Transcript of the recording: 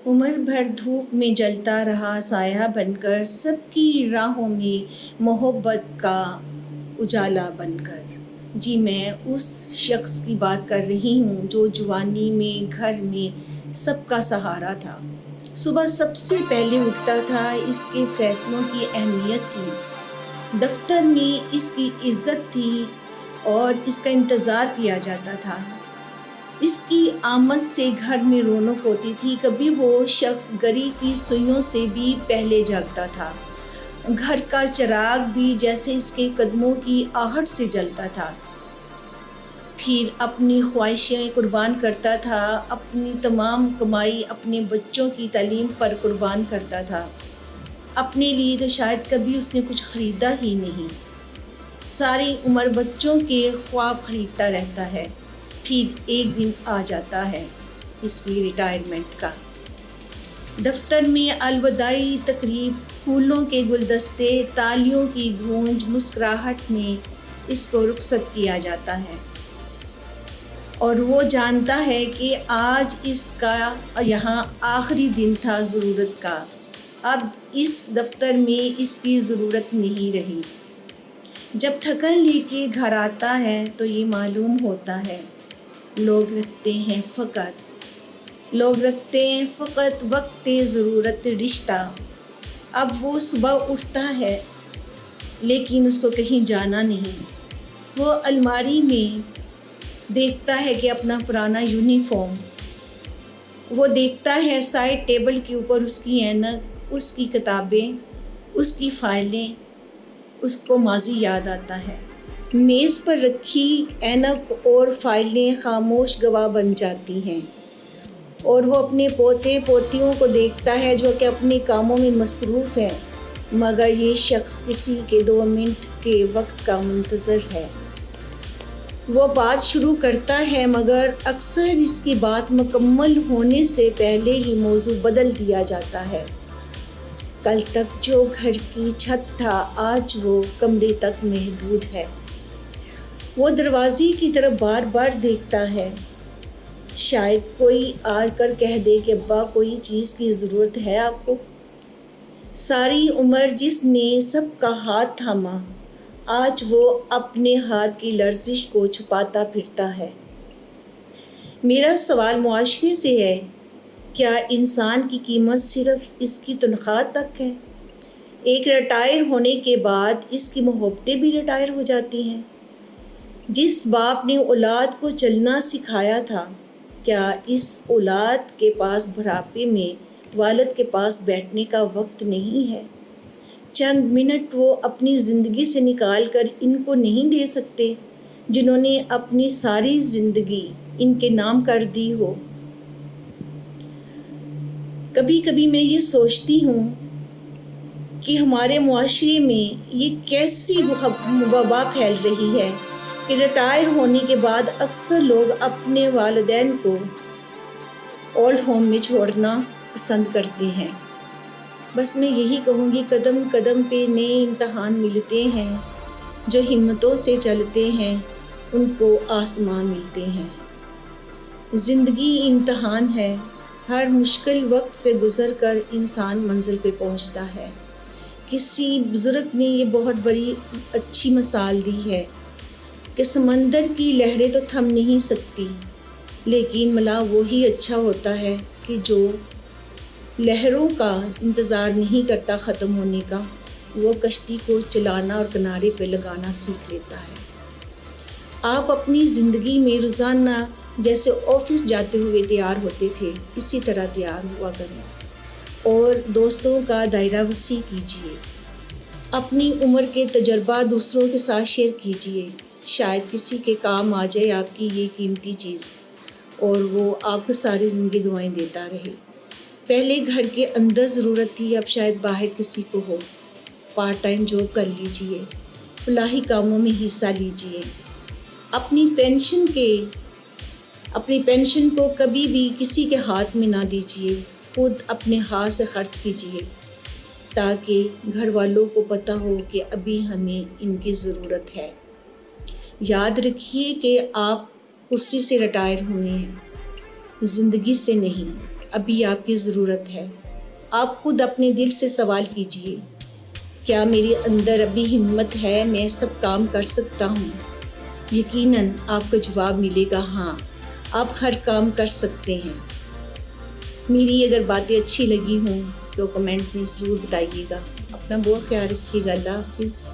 عمر بھر دھوپ میں جلتا رہا سایہ بن کر، سب کی راہوں میں محبت کا اجالا بن کر۔ جی میں اس شخص کی بات کر رہی ہوں جو جوانی میں گھر میں سب کا سہارا تھا۔ صبح سب سے پہلے اٹھتا تھا، اس کے فیصلوں کی اہمیت تھی، دفتر میں اس کی عزت تھی اور اس کا انتظار کیا جاتا تھا۔ اس کی آمد سے گھر میں رونق ہوتی تھی۔ کبھی وہ شخص گھڑی کی سوئیوں سے بھی پہلے جاگتا تھا، گھر کا چراغ بھی جیسے اس کے قدموں کی آہٹ سے جلتا تھا۔ پھر اپنی خواہشیں قربان کرتا تھا، اپنی تمام کمائی اپنے بچوں کی تعلیم پر قربان کرتا تھا۔ اپنے لیے تو شاید کبھی اس نے کچھ خریدا ہی نہیں، ساری عمر بچوں کے خواب خریدتا رہتا ہے۔ پھر ایک دن آ جاتا ہے اس کی ریٹائرمنٹ کا۔ دفتر میں الوداعی تقریب، پھولوں کے گلدستے، تالیوں کی گونج، مسکراہٹ میں اس کو رخصت کیا جاتا ہے، اور وہ جانتا ہے کہ آج اس کا یہاں آخری دن تھا ضرورت کا۔ اب اس دفتر میں اس کی ضرورت نہیں رہی۔ جب تھکن لے کے گھر آتا ہے تو یہ معلوم ہوتا ہے لوگ رکھتے ہیں فقط وقت ضرورت رشتہ۔ اب وہ صبح اٹھتا ہے لیکن اس کو کہیں جانا نہیں۔ وہ الماری میں دیکھتا ہے کہ اپنا پرانا یونیفارم، وہ دیکھتا ہے سائڈ ٹیبل کے اوپر اس کی اینک، اس کی کتابیں، اس کی فائلیں، اس کو ماضی یاد آتا ہے۔ میز پر رکھی اینک اور فائلیں خاموش گواہ بن جاتی ہیں، اور وہ اپنے پوتے پوتیوں کو دیکھتا ہے جو کہ اپنے کاموں میں مصروف ہیں، مگر یہ شخص کسی کے 2 منٹ کے وقت کا منتظر ہے۔ وہ بات شروع کرتا ہے مگر اکثر اس کی بات مکمل ہونے سے پہلے ہی موضوع بدل دیا جاتا ہے۔ کل تک جو گھر کی چھت تھا آج وہ کمرے تک محدود ہے۔ وہ دروازے کی طرف بار بار دیکھتا ہے، شاید کوئی آ کر کہہ دے کہ ابا کوئی چیز کی ضرورت ہے آپ کو۔ ساری عمر جس نے سب کا ہاتھ تھاما، آج وہ اپنے ہاتھ کی لرزش کو چھپاتا پھرتا ہے۔ میرا سوال معاشرے سے ہے، کیا انسان کی قیمت صرف اس کی تنخواہ تک ہے؟ ایک ریٹائر ہونے کے بعد اس کی محبتیں بھی ریٹائر ہو جاتی ہیں۔ جس باپ نے اولاد کو چلنا سکھایا تھا، کیا اس اولاد کے پاس بڑھاپے میں والد کے پاس بیٹھنے کا وقت نہیں ہے؟ چند منٹ وہ اپنی زندگی سے نکال کر ان کو نہیں دے سکتے جنہوں نے اپنی ساری زندگی ان کے نام کر دی ہو؟ کبھی کبھی میں یہ سوچتی ہوں کہ ہمارے معاشرے میں یہ کیسی وبا پھیل رہی ہے کہ ریٹائر ہونے کے بعد اکثر لوگ اپنے والدین کو اولڈ ہوم میں چھوڑنا پسند کرتے ہیں۔ بس میں یہی کہوں گی، قدم قدم پہ نئے امتحان ملتے ہیں، جو ہمتوں سے چلتے ہیں ان کو آسمان ملتے ہیں۔ زندگی امتحان ہے، ہر مشکل وقت سے گزر کر انسان منزل پہ پہنچتا ہے۔ کسی بزرگ نے یہ بہت بڑی اچھی مثال دی ہے کہ سمندر کی لہریں تو تھم نہیں سکتی، لیکن ملا وہی اچھا ہوتا ہے کہ جو لہروں کا انتظار نہیں کرتا ختم ہونے کا، وہ کشتی کو چلانا اور کنارے پہ لگانا سیکھ لیتا ہے۔ آپ اپنی زندگی میں روزانہ جیسے آفس جاتے ہوئے تیار ہوتے تھے، اسی طرح تیار ہوا کریں، اور دوستوں کا دائرہ وسیع کیجیے۔ اپنی عمر کے تجربہ دوسروں کے ساتھ شیئر کیجیے، شاید کسی کے کام آ جائے آپ کی یہ قیمتی چیز، اور وہ آپ کو ساری زندگی دعائیں دیتا رہے۔ پہلے گھر کے اندر ضرورت تھی، اب شاید باہر کسی کو ہو۔ پارٹ ٹائم جاب کر لیجیے، فلاحی کاموں میں حصہ لیجیے۔ اپنی پینشن کو کبھی بھی کسی کے ہاتھ میں نہ دیجیے، خود اپنے ہاتھ سے خرچ کیجیے تاکہ گھر والوں کو پتہ ہو کہ ابھی ہمیں ان کی ضرورت ہے۔ یاد رکھیے کہ آپ کرسی سے ریٹائر ہوئے ہیں، زندگی سے نہیں۔ ابھی آپ کی ضرورت ہے۔ آپ خود اپنے دل سے سوال کیجئے، کیا میرے اندر ابھی ہمت ہے، میں سب کام کر سکتا ہوں؟ یقیناً آپ کو جواب ملے گا ہاں، آپ ہر کام کر سکتے ہیں۔ میری اگر باتیں اچھی لگی ہوں تو کمنٹ میں ضرور بتائیے گا۔ اپنا بہت خیال رکھیے گا۔ اللہ حافظ۔